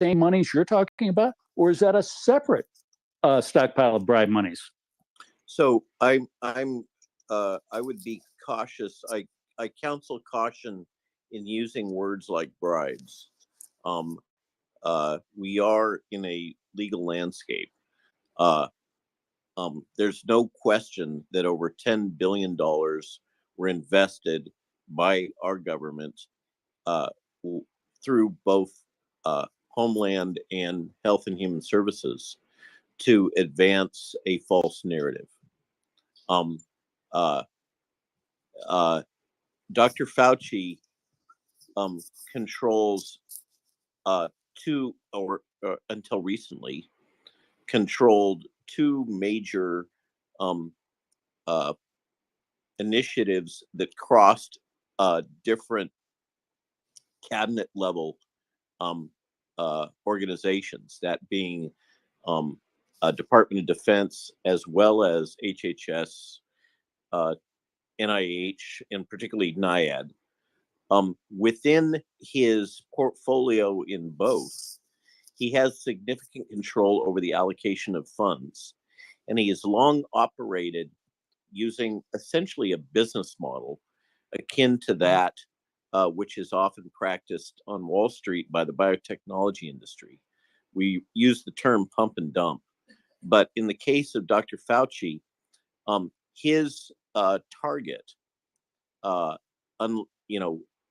same monies you're talking about, or is that a separate stockpile of bribe monies? So I would be cautious. I counsel caution in using words like bribes. We are in a legal landscape. There's no question that over $10 billion were invested by our government through both Homeland and Health and Human Services to advance a false narrative. Dr. Fauci controls two, or until recently, controlled two major initiatives that crossed different cabinet level organizations, that being Department of Defense, as well as HHS, NIH, and particularly NIAID. Within his portfolio in both, he has significant control over the allocation of funds, and he has long operated using essentially a business model akin to that which is often practiced on Wall Street by the biotechnology industry. We use the term pump and dump, but in the case of Dr. Fauci, his target,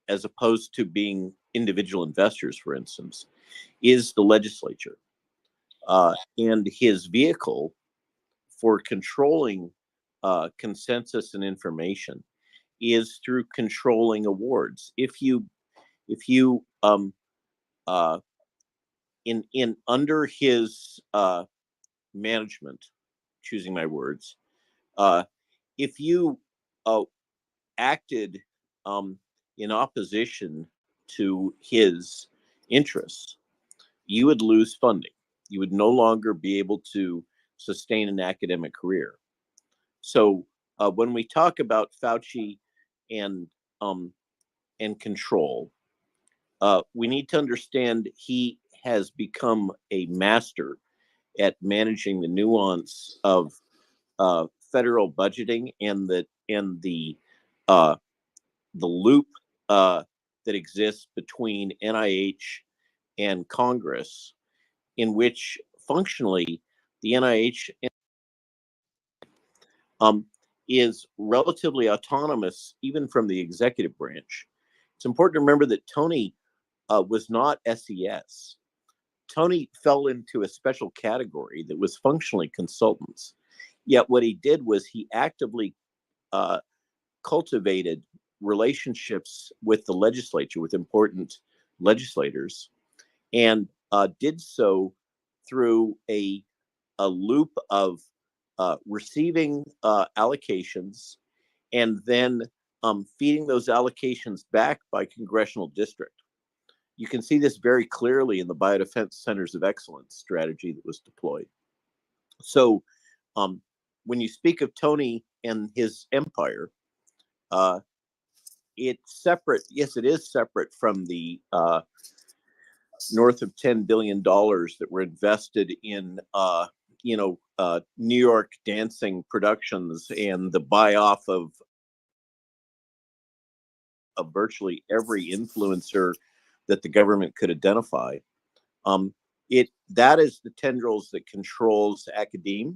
as opposed to being individual investors, for instance, is the legislature. And his vehicle for controlling consensus and information is through controlling awards. If you in under his management, choosing my words, if you acted in opposition to his interests, you would lose funding. You would no longer be able to sustain an academic career. So when we talk about Fauci and control, we need to understand he has become a master at managing the nuance of federal budgeting and the loop that exists between NIH and Congress, in which functionally the NIH is relatively autonomous even from the executive branch. It's important to remember that Tony was not SES. Tony fell into a special category that was functionally consultants. Yet what he did was he actively cultivated relationships with the legislature, with important legislators, and did so through a loop of receiving allocations and then feeding those allocations back by congressional district. You can see this very clearly in the Biodefense Centers of Excellence strategy that was deployed. So when you speak of Tony and his empire, it's separate. Yes, it is separate from the north of $10 billion that were invested in New York dancing productions and the buy-off of virtually every influencer that the government could identify. That is the tendrils that controls academia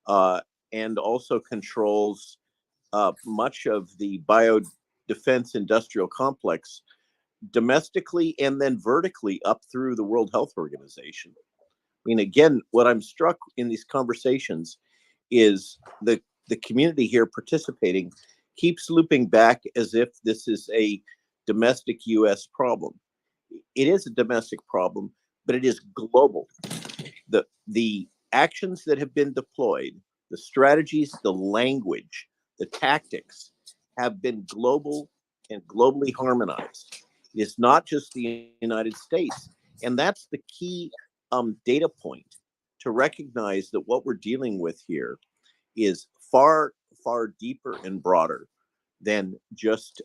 and also controls much of the biodefense industrial complex domestically and then vertically up through the World Health Organization. I mean, again, what I'm struck in these conversations is the community here participating keeps looping back as if this is a domestic U.S. problem. It is a domestic problem, but it is global. The actions that have been deployed, the strategies, the language, the tactics have been global and globally harmonized. It's not just the United States. And that's the key data point to recognize that what we're dealing with here is far, far deeper and broader than just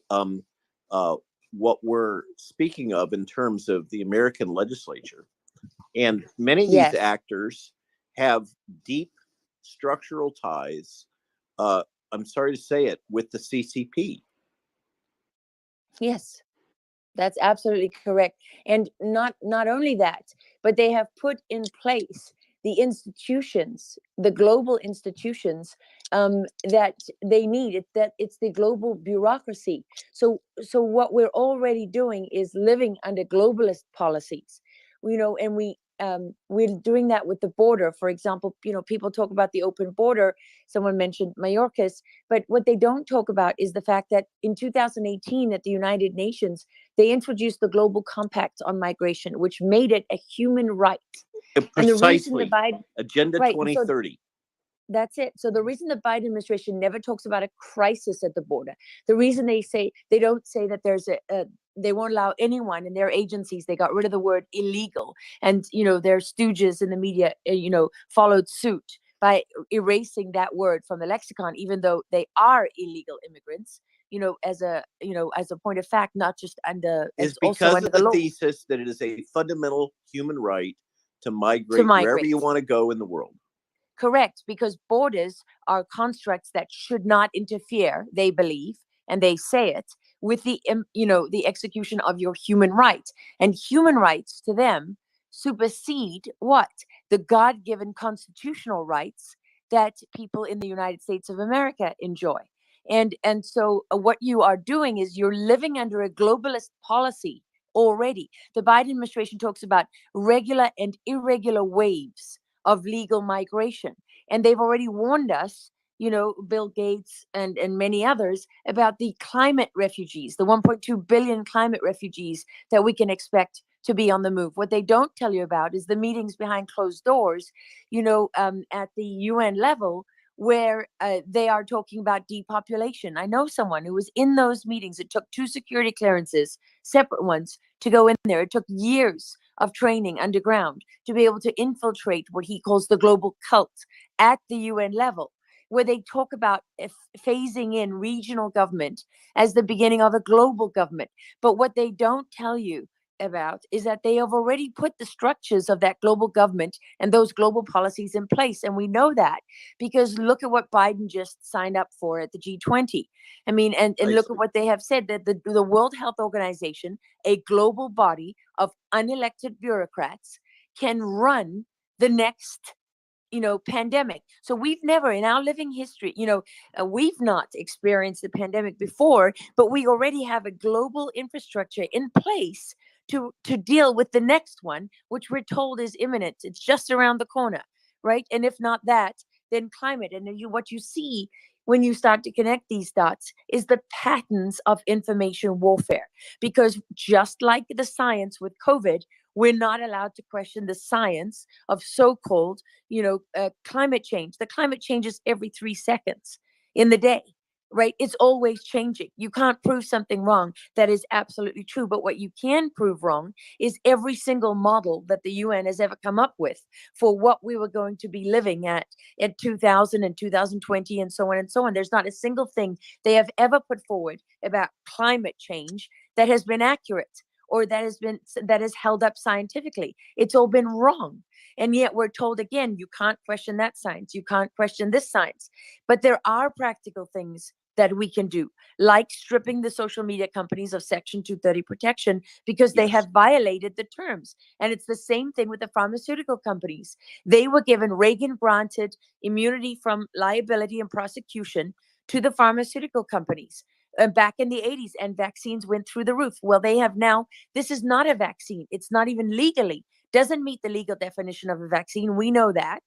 what we're speaking of in terms of the American legislature. And many of these actors have deep structural ties, I'm sorry to say it, with the CCP. Yes, that's absolutely correct. And not only that, but they have put in place the institutions, the global institutions that they need. It's the global bureaucracy. So what we're already doing is living under globalist policies, and we're doing that with the border. For example, people talk about the open border. Someone mentioned Mayorkas, but what they don't talk about is the fact that in 2018 at the United Nations, they introduced the Global Compact on Migration, which made it a human right. Precisely. And the reason the Biden Agenda 2030. So that's it. So the reason the Biden administration never talks about a crisis at the border, the reason they don't say that there's they won't allow anyone in their agencies. They got rid of the word illegal, and their stooges in the media, followed suit by erasing that word from the lexicon, even though they are illegal immigrants. As a point of fact, not just under, is also because under of the law. thesis that it is a fundamental human right to migrate wherever you want to go in the world. Correct, because borders are constructs that should not interfere, they believe, and they say it, with the execution of your human rights. And human rights to them supersede what? The God-given constitutional rights that people in the United States of America enjoy. And so what you are doing is you're living under a globalist policy already. The Biden administration talks about regular and irregular waves of legal migration. And they've already warned us, Bill Gates and many others, about the climate refugees, the 1.2 billion climate refugees that we can expect to be on the move. What they don't tell you about is the meetings behind closed doors, at the UN level, where they are talking about depopulation. I know someone who was in those meetings. It took 2 security clearances, separate ones, to go in there. It took years of training underground to be able to infiltrate what he calls the global cult at the UN level, where they talk about phasing in regional government as the beginning of a global government. But what they don't tell you about is that they have already put the structures of that global government and those global policies in place. And we know that because look at what Biden just signed up for at the G20. I mean, and look at what they have said, that the World Health Organization, a global body of unelected bureaucrats, can run the next pandemic. So we've never in our living history, we've not experienced the pandemic before, but we already have a global infrastructure in place to deal with the next one, which we're told is imminent. It's just around the corner, right? And if not that, then climate. And what you see when you start to connect these dots is the patterns of information warfare. Because just like the science with COVID, we're not allowed to question the science of so-called, climate change. The climate changes every 3 seconds in the day, right? It's always changing. You can't prove something wrong that is absolutely true. But what you can prove wrong is every single model that the UN has ever come up with for what we were going to be living at 2000 and 2020 and so on and so on. There's not a single thing they have ever put forward about climate change that has been accurate or that has held up scientifically. It's all been wrong. And yet we're told again, you can't question that science. You can't question this science. But there are practical things that we can do, like stripping the social media companies of Section 230 protection because they have violated the terms. And it's the same thing with the pharmaceutical companies. They were given Reagan-granted immunity from liability and prosecution to the pharmaceutical companies back in the 80s, and vaccines went through the roof. Well, they have now, this is not a vaccine. It's not even legally, doesn't meet the legal definition of a vaccine. We know that.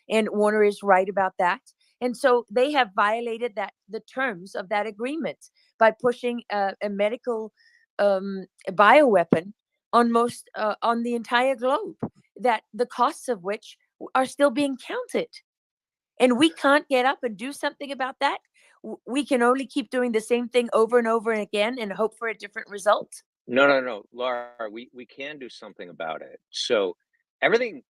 And Warner is right about that. And so they have violated the terms of that agreement by pushing a medical bioweapon on on the entire globe, that the costs of which are still being counted. And we can't get up and do something about that. We can only keep doing the same thing over and over and again and hope for a different result. No, Laura, we can do something about it. So everything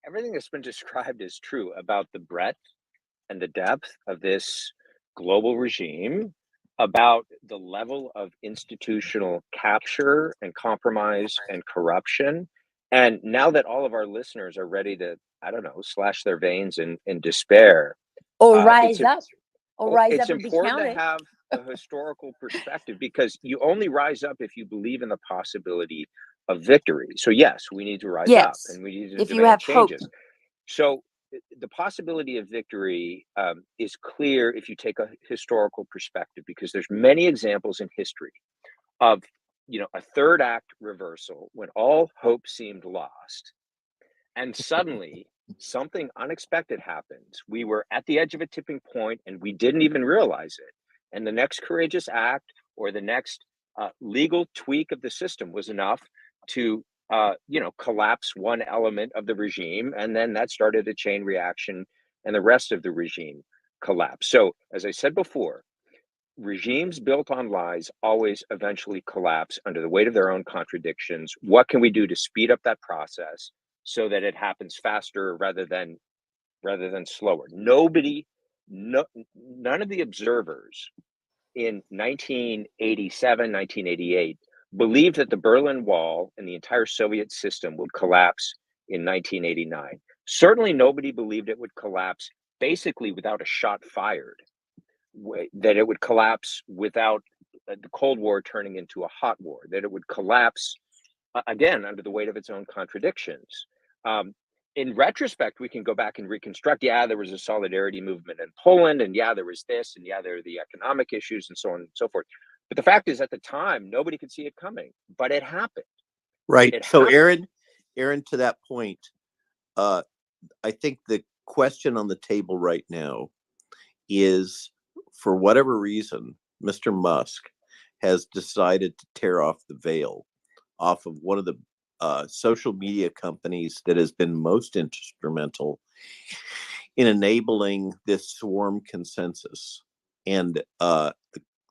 that's been described is true about the breadth and the depth of this global regime, about the level of institutional capture and compromise and corruption, And now that all of our listeners are ready to, I don't know, slash their veins in despair, Or it's rise a- up, or rise it's up and be important to counted. have a historical perspective, because you only rise up if you believe in the possibility of victory. So yes, we need to rise up Yes, and we need to if you demand have hope. changes. So the possibility of victory is clear if you take a historical perspective, because there's many examples in history of, a third act reversal when all hope seemed lost, and suddenly something unexpected happens. We were at the edge of a tipping point and we didn't even realize it. And the next courageous act or the next legal tweak of the system was enough to, collapse one element of the regime. And then that started a chain reaction and the rest of the regime collapsed. So, as I said before, regimes built on lies always eventually collapse under the weight of their own contradictions. What can we do to speed up that process so that it happens faster rather than slower? None of the observers in 1987, 1988 believed that the Berlin Wall and the entire Soviet system would collapse in 1989. Certainly nobody believed it would collapse basically without a shot fired, that it would collapse without the Cold War turning into a hot war, that it would collapse again under the weight of its own contradictions. In retrospect, we can go back and reconstruct. Yeah, there was a solidarity movement in Poland, and yeah, there was this, and yeah, there are the economic issues, and so on and so forth. But the fact is, at the time, nobody could see it coming, but it happened. Right. It So, happened. Aaron, to that point, I think the question on the table right now is, for whatever reason, Mr. Musk has decided to tear off the veil off of one of the social media companies that has been most instrumental in enabling this swarm consensus. And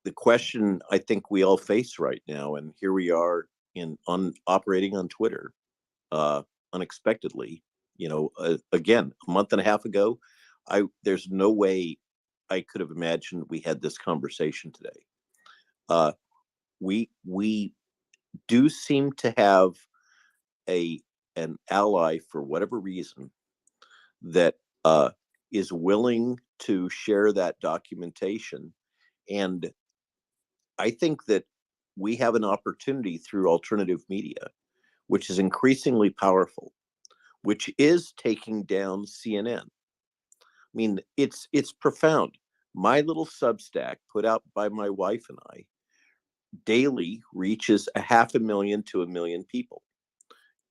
the question I think we all face right now, and here we are operating on Twitter unexpectedly. Again, a month and a half ago, there's no way I could have imagined we had this conversation today. We do seem to have an ally, for whatever reason, that is willing to share that documentation. And I think that we have an opportunity through alternative media, which is increasingly powerful, which is taking down CNN. I mean, it's profound. My little Substack, put out by my wife and I, daily reaches 500,000 to 1 million people,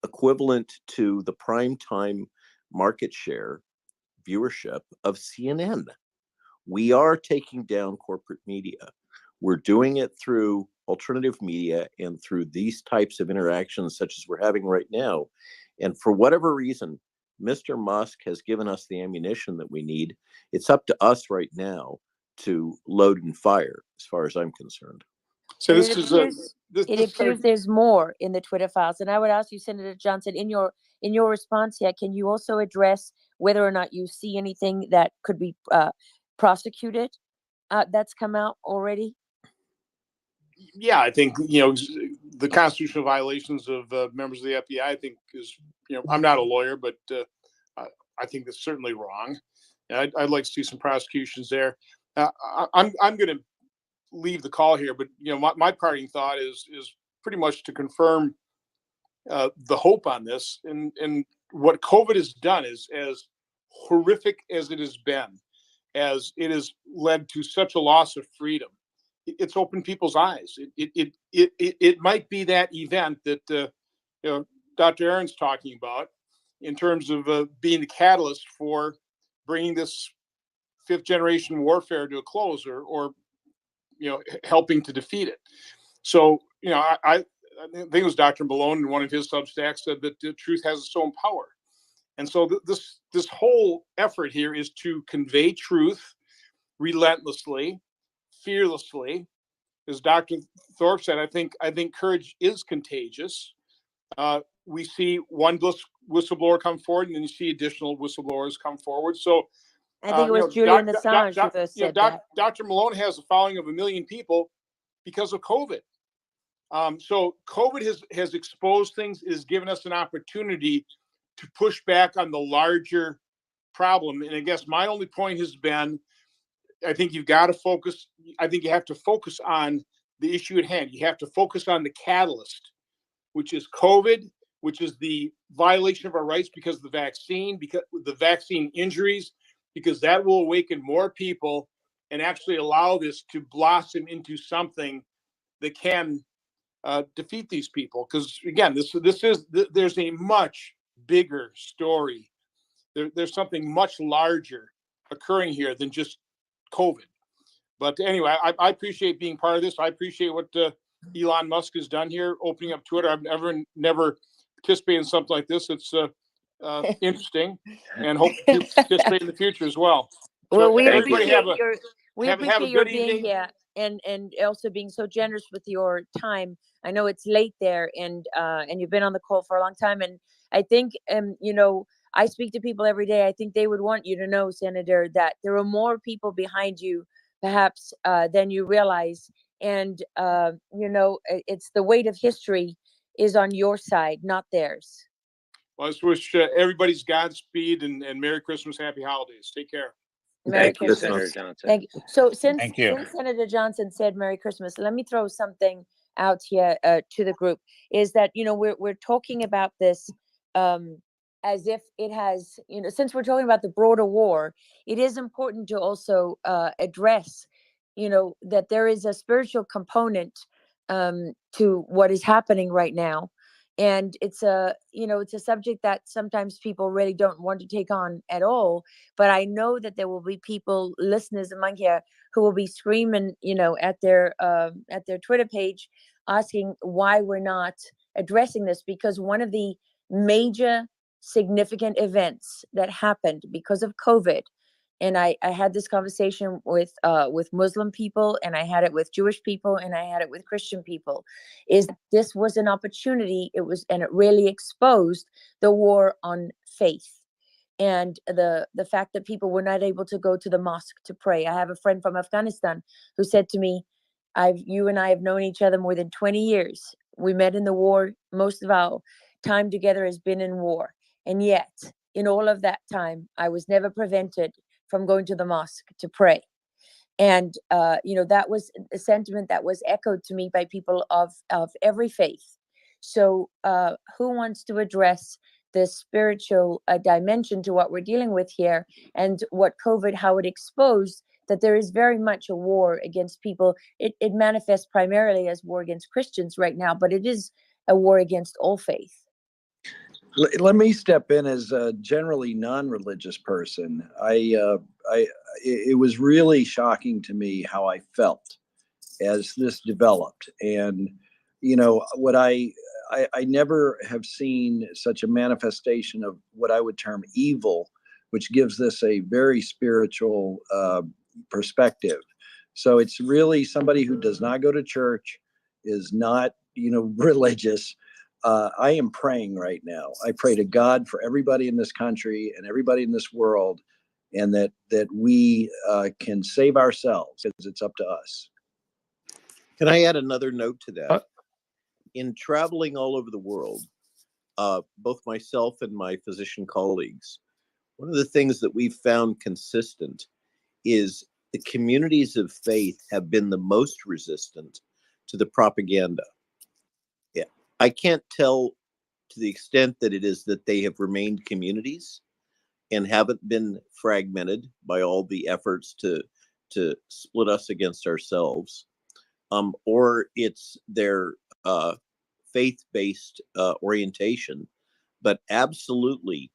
equivalent to the prime time market share viewership of CNN. We are taking down corporate media. We're doing it through alternative media and through these types of interactions, such as we're having right now. And for whatever reason, Mr. Musk has given us the ammunition that we need. It's up to us right now to load and fire, as far as I'm concerned. So And this is it appears there's more in the Twitter files. And I would ask you, Senator Johnson, in your response here, can you also address whether or not you see anything that could be prosecuted that's come out already? Yeah, I think the constitutional violations of members of the FBI, I think is, I'm not a lawyer, but I think that's certainly wrong. And I'd like to see some prosecutions there. I'm going to leave the call here, but my parting thought is pretty much to confirm the hope on this, and what COVID has done is, as horrific as it has been, as it has led to such a loss of freedom, it's opened people's eyes. It might be that event that Dr. Aaron's talking about, in terms of being the catalyst for bringing this fifth generation warfare to a close, or helping to defeat it. So I think it was Dr. Malone in one of his Substacks said that the truth has its own power. And so this whole effort here is to convey truth relentlessly, fearlessly. As Dr. Thorpe said, I think courage is contagious. We see one whistleblower come forward, and then you see additional whistleblowers come forward. So I think it was Julian Assange who first said that. Dr. Malone has a following of 1 million people because of COVID. So COVID has exposed things, has given us an opportunity to push back on the larger problem. And I guess my only point has been, I think you've got to focus. I think you have to focus on the issue at hand. You have to focus on the catalyst, which is COVID, which is the violation of our rights because of the vaccine, because the vaccine injuries, because that will awaken more people and actually allow this to blossom into something that can defeat these people. Because again, there's a much bigger story. There's something much larger occurring here than just COVID. But anyway, I appreciate being part of this. I appreciate what Elon Musk has done here, opening up Twitter. I've never participated in something like this. It's interesting, and hope to participate in the future as well. Well, So we everybody appreciate have a your good being evening. here and also being so generous with your time. I know it's late there, and you've been on the call for a long time, and I think I speak to people every day. I think they would want you to know, Senator, that there are more people behind you perhaps than you realize, and it's the weight of history is on your side, not theirs. Well, I just wish everybody's Godspeed and Merry Christmas, Happy Holidays. Take care. Merry Thank you, Christmas. Senator Johnson. Thank you. So since you. Senator Johnson said Merry Christmas, let me throw something out here to the group. Is that we're talking about this as if it has since we're talking about the broader war, it is important to also address that there is a spiritual component to what is happening right now. And it's a subject that sometimes people really don't want to take on at all. But I know that there will be people, listeners among here, who will be screaming, at their Twitter page, asking why we're not addressing this. Because one of the major significant events that happened because of COVID, and I had this conversation with Muslim people, and I had it with Jewish people, and I had it with Christian people, is this was an opportunity. And it really exposed the war on faith, and the fact that people were not able to go to the mosque to pray. I have a friend from Afghanistan who said to me, you and I have known each other more than 20 years. We met in the war. Most of our time together has been in war. And yet, in all of that time, I was never prevented from going to the mosque to pray. And, that was a sentiment that was echoed to me by people of every faith. So who wants to address the spiritual dimension to what we're dealing with here, and what COVID, how it exposed that there is very much a war against people. It manifests primarily as war against Christians right now, but it is a war against all faith. Let me step in as a generally non-religious person. It was really shocking to me how I felt as this developed, and what I never have seen such a manifestation of what I would term evil, which gives this a very spiritual perspective. So it's really somebody who does not go to church, is not religious. I am praying right now. I pray to God for everybody in this country and everybody in this world, and that we can save ourselves, because it's up to us. Can I add another note to that? In traveling all over the world, both myself and my physician colleagues, one of the things that we've found consistent is the communities of faith have been the most resistant to the propaganda. Yeah, I can't tell to the extent that it is that they have remained communities and haven't been fragmented by all the efforts to split us against ourselves, or it's their faith-based orientation, but absolutely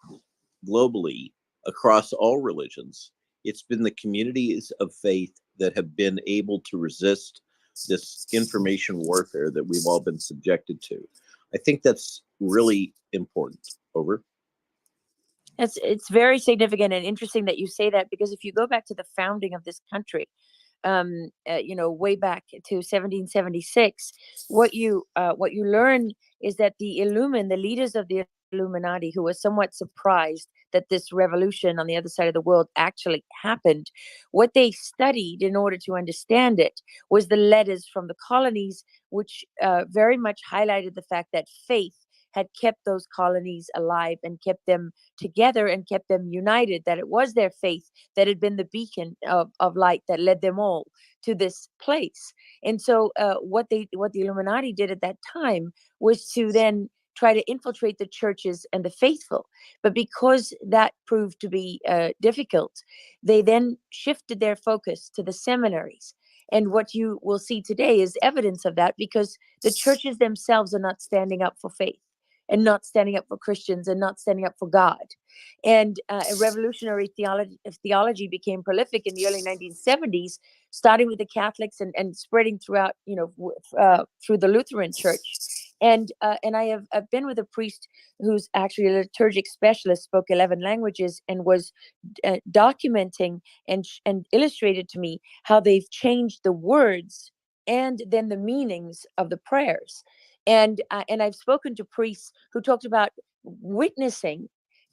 globally across all religions, it's been the communities of faith that have been able to resist this information warfare that we've all been subjected to. I think that's really important. Over. It's very significant and interesting that you say that, because if you go back to the founding of this country, way back to 1776, what you learn is that the leaders of the Illuminati, who was somewhat surprised that this revolution on the other side of the world actually happened, what they studied in order to understand it was the letters from the colonies, which very much highlighted the fact that faith had kept those colonies alive and kept them together and kept them united, that it was their faith that had been the beacon of light that led them all to this place. And so what the Illuminati did at that time was to then try to infiltrate the churches and the faithful. But because that proved to be difficult, they then shifted their focus to the seminaries. And what you will see today is evidence of that, because the churches themselves are not standing up for faith and not standing up for Christians and not standing up for God. And a revolutionary theology became prolific in the early 1970s, starting with the Catholics and spreading throughout, through the Lutheran Church. And I've been with a priest who's actually a liturgic specialist, spoke 11 languages, and was documenting and illustrated to me how they've changed the words and then the meanings of the prayers. And I've spoken to priests who talked about witnessing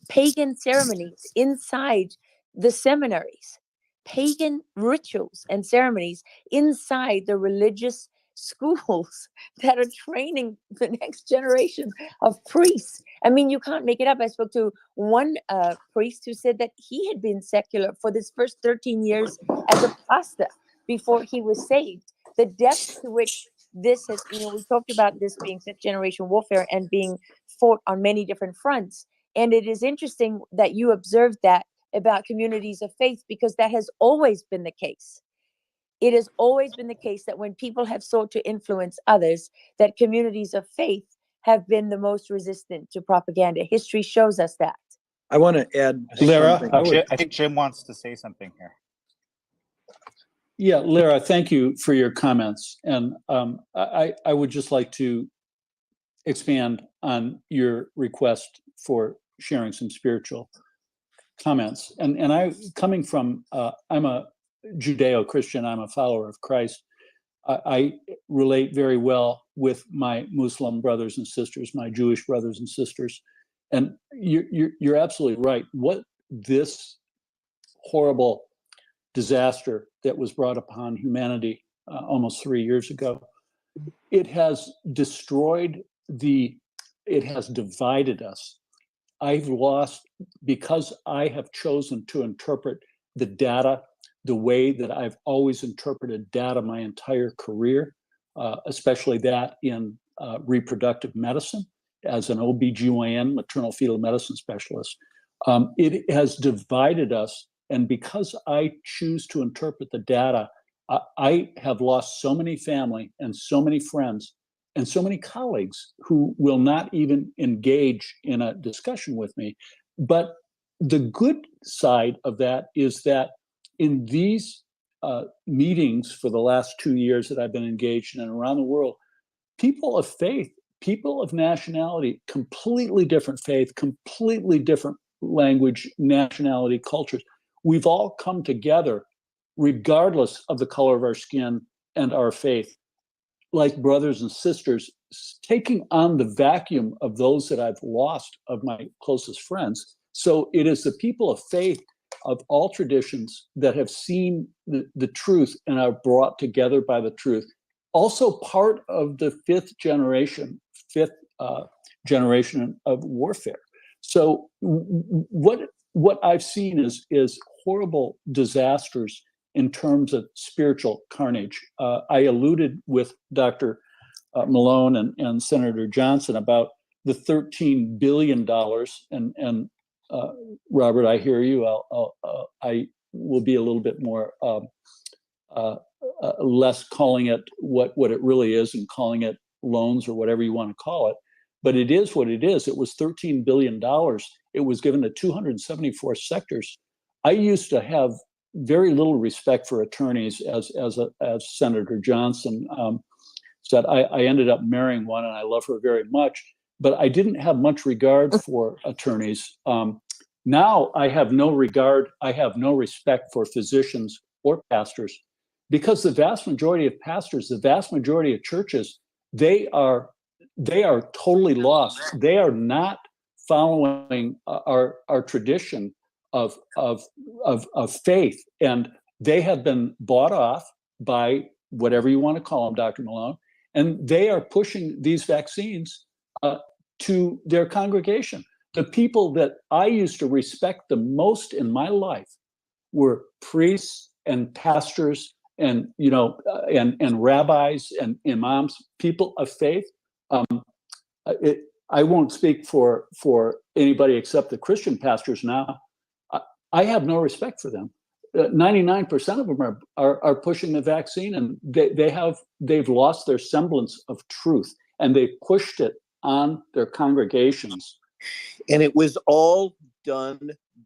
pagan ceremonies inside the seminaries, pagan rituals and ceremonies inside the religious schools that are training the next generation of priests. I mean, you can't make it up. I spoke to one priest who said that he had been secular for this first 13 years as a pastor before he was saved. The depth to which this has, we talked about this being fifth generation warfare and being fought on many different fronts. And it is interesting that you observed that about communities of faith, because that has always been the case. It has always been the case that when people have sought to influence others, that communities of faith have been the most resistant to propaganda. History shows us that. I want to add Lara, something. I think Jim wants to say something here. Yeah, Lara, thank you for your comments. And I would just like to expand on your request for sharing some spiritual comments. And I, coming from, I'm a Judeo-Christian, I'm a follower of Christ. I relate very well with my Muslim brothers and sisters, my Jewish brothers and sisters. And you're absolutely right. What this horrible disaster that was brought upon humanity almost 3 years ago, it has destroyed it has divided us. I've lost, because I have chosen to interpret the data the way that I've always interpreted data my entire career, especially that in reproductive medicine as an OBGYN, maternal fetal medicine specialist. It has divided us. And because I choose to interpret the data, I have lost so many family and so many friends and so many colleagues who will not even engage in a discussion with me. But the good side of that is that in these meetings for the last 2 years that I've been engaged in around the world, people of faith, people of nationality, completely different faith, completely different language, nationality, cultures, we've all come together regardless of the color of our skin and our faith, like brothers and sisters, taking on the vacuum of those that I've lost of my closest friends. So it is the people of faith of all traditions that have seen the truth and are brought together by the truth. Also part of the fifth generation of warfare. So what I've seen is horrible disasters in terms of spiritual carnage. I alluded with Dr. Malone and Senator Johnson about the $13 billion, and Robert, I hear you. I will be a little bit more less calling it what it really is and calling it loans or whatever you want to call it. But it is what it is. It was $13 billion. It was given to 274 sectors. I used to have very little respect for attorneys, as Senator Johnson said. I ended up marrying one, and I love her very much. But I didn't have much regard for attorneys. Now I have no regard. I have no respect for physicians or pastors, because the vast majority of pastors, the vast majority of churches, they are totally lost. They are not following our tradition of faith, and they have been bought off by whatever you want to call them, Dr. Malone, and they are pushing these vaccines to their congregation. The people that I used to respect the most in my life were priests and pastors and and rabbis and imams, people of faith. I won't speak for anybody except the Christian pastors now. I have no respect for them. 99% of them are pushing the vaccine, and they've lost their semblance of truth, and they've pushed it on their congregations. And it was all done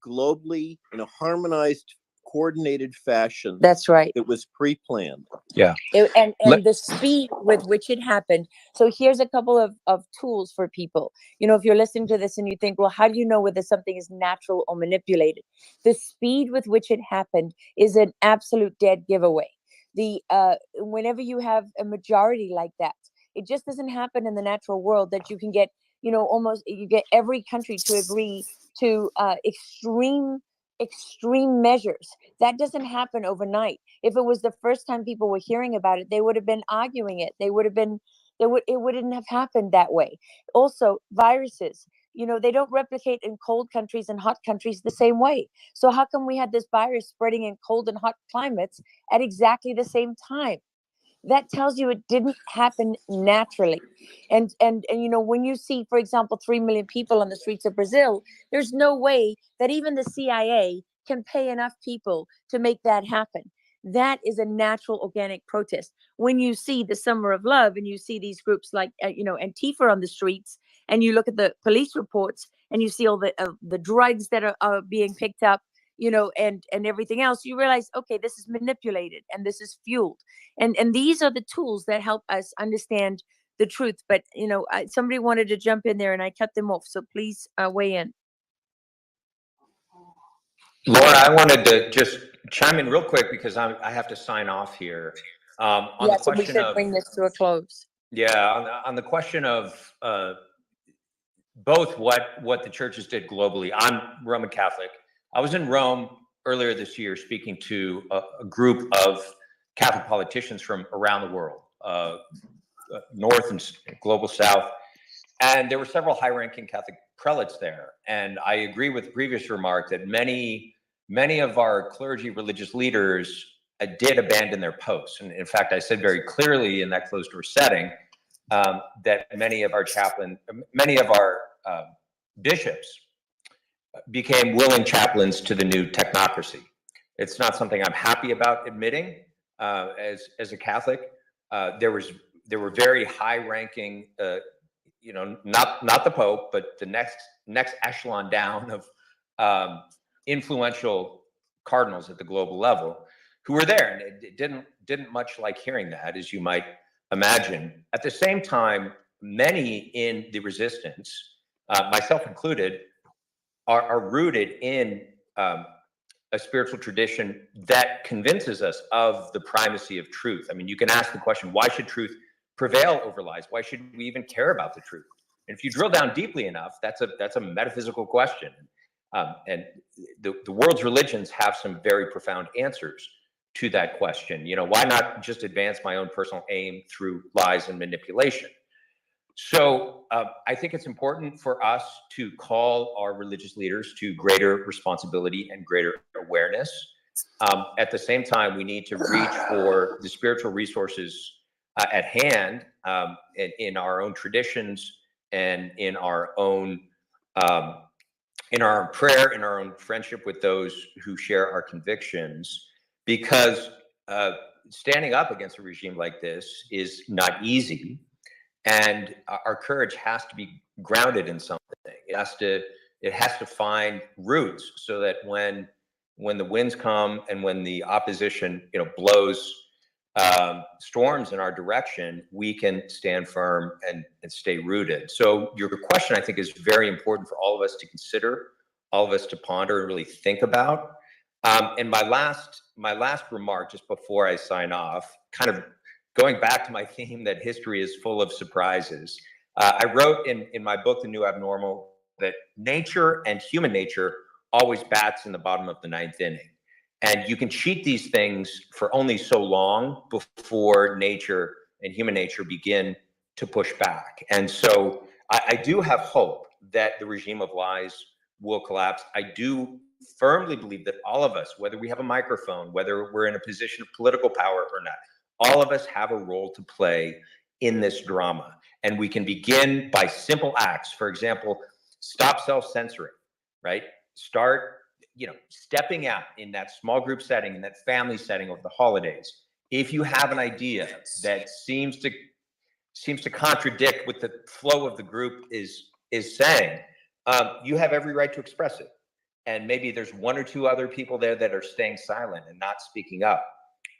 globally in a harmonized, coordinated fashion. That's right. It was pre-planned. Yeah. And the speed with which it happened. So here's a couple of tools for people. If you're listening to this and you think, well, how do you know whether something is natural or manipulated? The speed with which it happened is an absolute dead giveaway. Whenever you have a majority like that, it just doesn't happen in the natural world that you can get, you get every country to agree to extreme measures. That doesn't happen overnight. If it was the first time people were hearing about it, they would have been arguing it. It wouldn't have happened that way. Also, viruses, they don't replicate in cold countries and hot countries the same way. So how come we had this virus spreading in cold and hot climates at exactly the same time? That tells you it didn't happen naturally. And when you see, for example, 3 million people on the streets of Brazil, there's no way that even the CIA can pay enough people to make that happen. That is a natural organic protest. When you see the Summer of Love and you see these groups like Antifa on the streets, and you look at the police reports and you see all the drugs that are being picked up, and everything else, you realize, okay, this is manipulated and this is fueled. And these are the tools that help us understand the truth. But, somebody wanted to jump in there and I cut them off. So please weigh in. Laura, I wanted to just chime in real quick because I have to sign off here. On the So we question should of, bring this to a close. yeah, on the question of both what the churches did globally. I'm Roman Catholic. I was in Rome earlier this year speaking to a group of Catholic politicians from around the world, North and Global South. And there were several high-ranking Catholic prelates there. And I agree with the previous remark that many of our clergy religious leaders did abandon their posts. And in fact, I said very clearly in that closed-door setting that many of our bishops became willing chaplains to the new technocracy. It's not something I'm happy about admitting as a Catholic. There were very high-ranking, not the Pope, but the next echelon down of influential cardinals at the global level who were there, and it didn't much like hearing that, as you might imagine. At the same time, many in the resistance, myself included, are rooted in a spiritual tradition that convinces us of the primacy of truth. I mean, you can ask the question, why should truth prevail over lies? Why should we even care about the truth? And if you drill down deeply enough, that's a metaphysical question. And the world's religions have some very profound answers to that question. Why not just advance my own personal aim through lies and manipulation? So I think it's important for us to call our religious leaders to greater responsibility and greater awareness. At the same time, we need to reach for the spiritual resources at hand in our own traditions and in our own prayer, in our own friendship with those who share our convictions, because standing up against a regime like this is not easy. And our courage has to be grounded in something. It has to find roots so that when the winds come and when the opposition, blows storms in our direction, we can stand firm and stay rooted. So your question, I think, is very important for all of us to consider, all of us to ponder and really think about. And my last remark, just before I sign off, kind of going back to my theme that history is full of surprises. I wrote in my book, The New Abnormal, that nature and human nature always bats in the bottom of the ninth inning. And you can cheat these things for only so long before nature and human nature begin to push back. And so I do have hope that the regime of lies will collapse. I do firmly believe that all of us, whether we have a microphone, whether we're in a position of political power or not, all of us have a role to play in this drama. And we can begin by simple acts. For example, stop self-censoring, right? Start, stepping out in that small group setting, in that family setting over the holidays. If you have an idea that seems to contradict what the flow of the group is saying, you have every right to express it. And maybe there's one or two other people there that are staying silent and not speaking up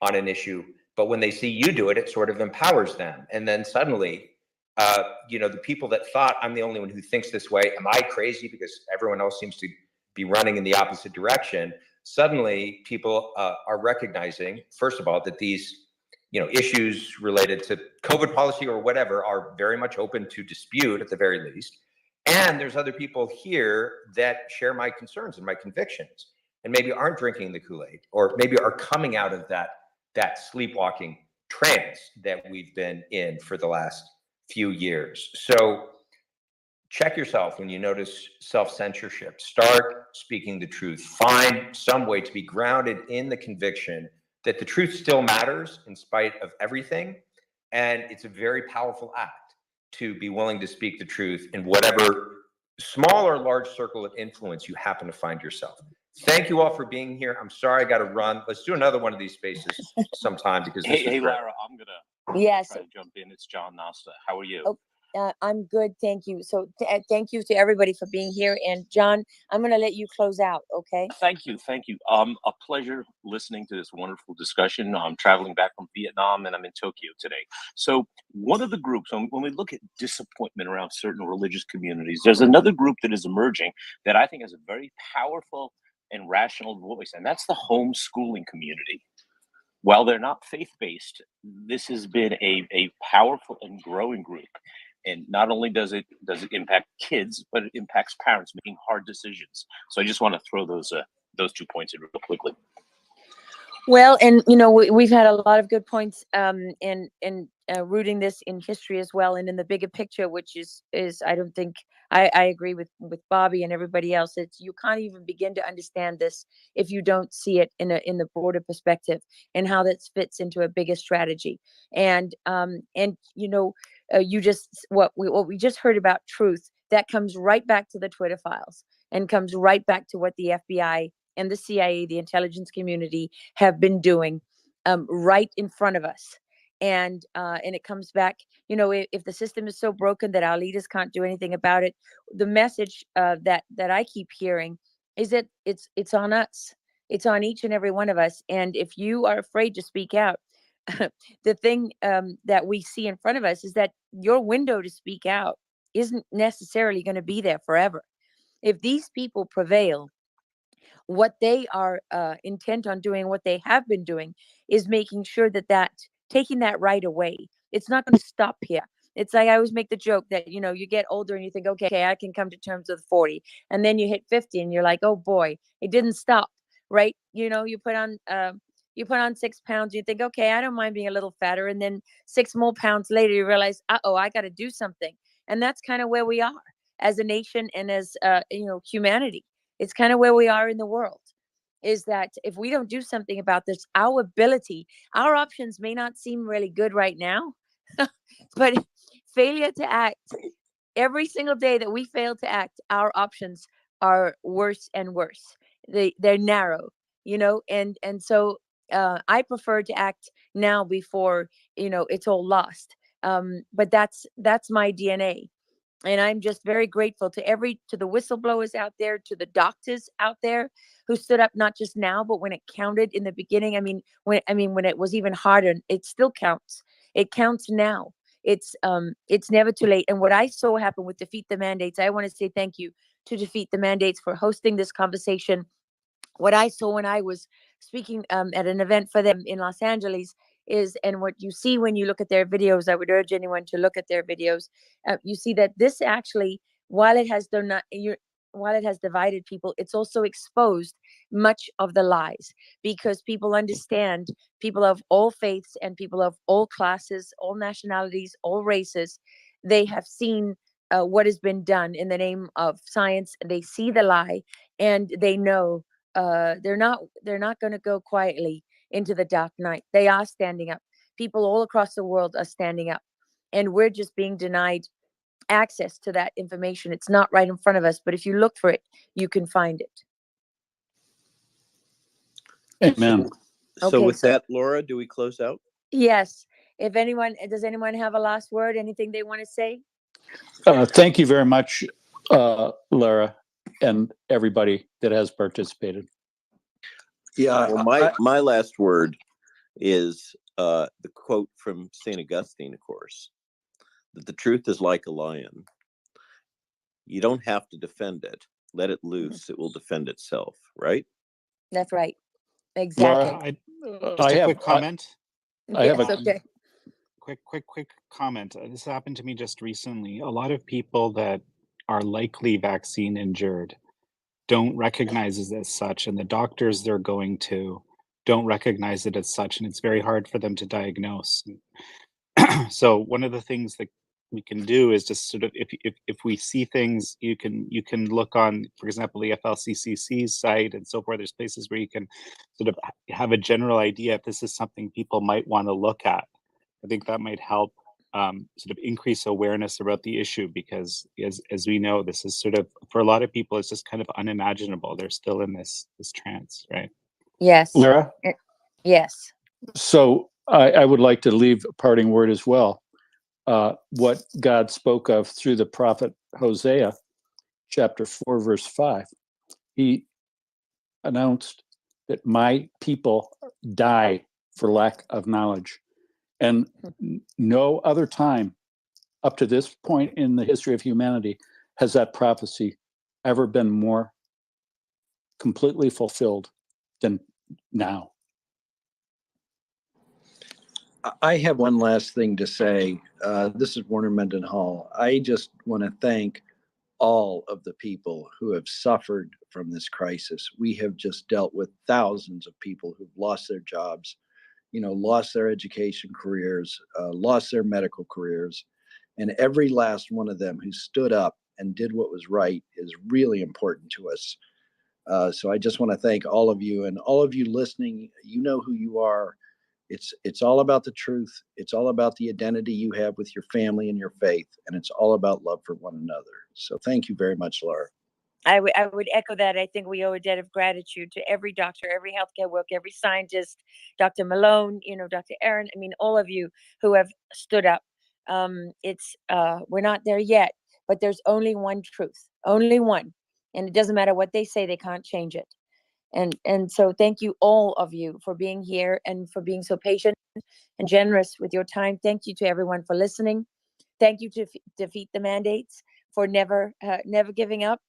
on an issue. But when they see you do it, it sort of empowers them. And then suddenly, the people that thought I'm the only one who thinks this way, am I crazy because everyone else seems to be running in the opposite direction? Suddenly, people are recognizing, first of all, that these issues related to COVID policy or whatever are very much open to dispute at the very least. And there's other people here that share my concerns and my convictions and maybe aren't drinking the Kool-Aid, or maybe are coming out of that sleepwalking trance that we've been in for the last few years. So check yourself when you notice self-censorship. Start speaking the truth. Find some way to be grounded in the conviction that the truth still matters in spite of everything. And it's a very powerful act to be willing to speak the truth in whatever small or large circle of influence you happen to find yourself. Thank you all for being here. I'm sorry I got to run. Let's do another one of these spaces sometime, because this Hey, is great. Lara, I'm gonna Yes. try to jump in. It's John Nasta. How are you? Oh, I'm good, thank you. So thank you to everybody for being here. And John, I'm going to let you close out, okay? Thank you. A pleasure listening to this wonderful discussion. I'm traveling back from Vietnam and I'm in Tokyo today. So one of the groups, when we look at disappointment around certain religious communities, there's another group that is emerging that I think is a very powerful and rational voice, and that's the homeschooling community. While they're not faith-based, this has been a powerful and growing group. And not only does it impact kids, but it impacts parents making hard decisions. So I just want to throw those 2 points in real quickly. Well, and we've had a lot of good points in rooting this in history as well, and in the bigger picture, which is I don't think I agree with Bobby and everybody else. It's, you can't even begin to understand this if you don't see it in the broader perspective and how that fits into a bigger strategy. And you just what we just heard about truth, that comes right back to the Twitter files and comes right back to what the FBI and the CIA, the intelligence community, have been doing right in front of us. And it comes back, if the system is so broken that our leaders can't do anything about it, the message that I keep hearing is that it's on us. It's on each and every one of us. And if you are afraid to speak out, the thing that we see in front of us is that your window to speak out isn't necessarily going to be there forever. If these people prevail, what they are intent on doing, what they have been doing, is making sure that taking that right away, it's not going to stop here. It's like I always make the joke that, you get older and you think, okay, I can come to terms with 40. And then you hit 50 and you're like, oh boy, it didn't stop, right? You put on 6 pounds, you think, okay, I don't mind being a little fatter. And then 6 more pounds later, you realize, I got to do something. And that's kind of where we are as a nation and as, humanity. It's kind of where we are in the world, is that if we don't do something about this, our options may not seem really good right now, but failure to act, every single day that we fail to act, our options are worse and worse. They're narrow, and so I prefer to act now before, it's all lost. But that's my DNA. And I'm just very grateful to the whistleblowers out there, to the doctors out there who stood up, not just now, but when it counted in the beginning. When it was even harder, it still counts. It counts now. It's never too late. And what I saw happen with Defeat the Mandates, I want to say thank you to Defeat the Mandates for hosting this conversation. What I saw when I was speaking at an event for them in Los Angeles and what you see when you look at their videos, I would urge anyone to look at their videos. You see that this actually while it has while it has divided people, it's also exposed much of the lies, because people understand, people of all faiths and people of all classes, all nationalities, all races, they have seen what has been done in the name of science. They see the lie, and they know they're not going to go quietly into the dark night. They are standing up. People all across the world are standing up, and we're just being denied access to that information. It's not right in front of us, but if you look for it, you can find it. Amen. So Okay, with so- that, Laura, do we close out? Yes. Does anyone have a last word? Anything they want to say? Thank you very much, Lara, and everybody that has participated. Yeah, Well, my last word is the quote from St. Augustine, of course, that the truth is like a lion. You don't have to defend it. Let it loose. It will defend itself, right? That's right. Exactly. Laura, Just a quick comment. I have Yes, a okay. Quick comment. This happened to me just recently. A lot of people that are likely vaccine injured don't recognize it as such, and the doctors they're going to don't recognize it as such, and it's very hard for them to diagnose. So one of the things that we can do is just sort of, if we see things, you can look on, for example, the FLCCC's site and so forth. There's places where you can sort of have a general idea if this is something people might want to look at. I think that might help sort of increase awareness about the issue, because as we know, this is sort of, for a lot of people, it's just kind of unimaginable. They're still in this trance, right? Yes. Lara. Yes. So I would like to leave a parting word as well. What God spoke of through the prophet Hosea, chapter 4, verse 5. He announced that my people die for lack of knowledge. And no other time up to this point in the history of humanity has that prophecy ever been more completely fulfilled than now. I have one last thing to say. This is Warner Mendenhall. I just want to thank all of the people who have suffered from this crisis. We have just dealt with thousands of people who've lost their jobs, lost their education careers, lost their medical careers. And every last one of them who stood up and did what was right is really important to us. So I just want to thank all of you, and all of you listening. You know who you are. It's all about the truth. It's all about the identity you have with your family and your faith, and it's all about love for one another. So thank you very much, Laura. I would echo that. I think we owe a debt of gratitude to every doctor, every healthcare worker, every scientist, Dr. Malone, Dr. Aaron. I mean, all of you who have stood up. We're not there yet, but there's only one truth, only one. And it doesn't matter what they say, they can't change it. And so thank you, all of you, for being here and for being so patient and generous with your time. Thank you to everyone for listening. Thank you to Defeat the Mandates for never giving up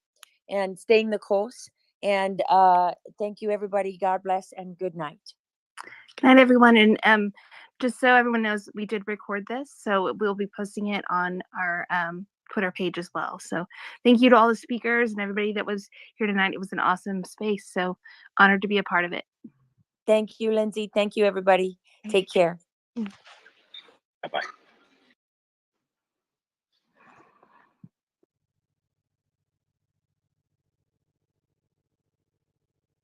and staying the course. And thank you, everybody. God bless and good night. Good night, everyone. And just so everyone knows, we did record this, so we'll be posting it on our Twitter page as well. So thank you to all the speakers and everybody that was here tonight. It was an awesome space. So honored to be a part of it. Thank you, Lindsay. Thank you, everybody. Take care. Bye-bye.